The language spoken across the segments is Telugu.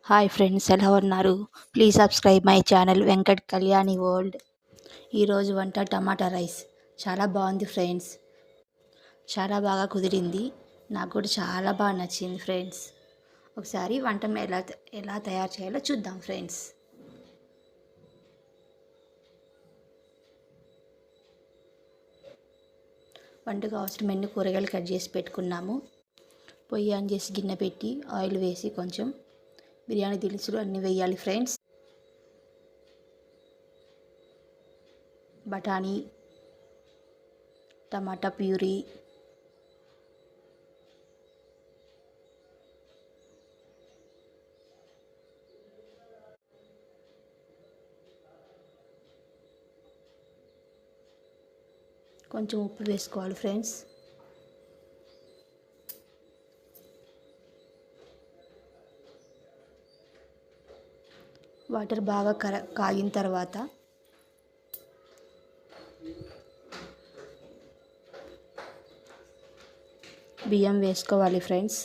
హాయ్ ఫ్రెండ్స్, ఎలా ఉన్నారు? Please subscribe my channel Venkat Kalyani world. ఈరోజు వంట టమాటా రైస్. చాలా బాగుంది ఫ్రెండ్స్. చాలా బాగా కుదిరింది. నాకు కూడా చాలా బాగా నచ్చింది ఫ్రెండ్స్. ఒకసారి వంట ఎలా తయారు చేయాలో చూద్దాం ఫ్రెండ్స్. వంటకు అవసరమైన కూరగాయలు కట్ చేసి పెట్టుకున్నాము. పొయ్యి ఆన్ చేసి గిన్నె పెట్టి ఆయిల్ వేసి కొంచెం బిర్యానీ దినుసులు అన్నీ వేయాలి ఫ్రెండ్స్. బఠానీ, టమాటా ప్యూరీ, కొంచెం ఉప్పు వేసుకోవాలి ఫ్రెండ్స్. వాటర్ బాగా కాగిన తర్వాత బియ్యం వేసుకోవాలి friends.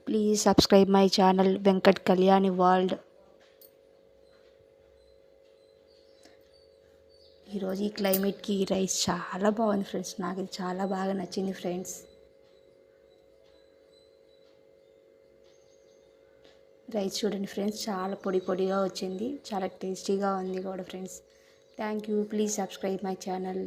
Please subscribe my channel Venkat Kalyani world. ఈరోజు ఈ క్లైమేట్కి ఈ రైస్ చాలా బాగుంది ఫ్రెండ్స్. నాకు ఇది చాలా బాగా నచ్చింది ఫ్రెండ్స్. రైస్ చూడండి ఫ్రెండ్స్, చాలా పొడి పొడిగా వచ్చింది. చాలా టేస్టీగా ఉంది కూడా friends. Thank you. Please subscribe my channel.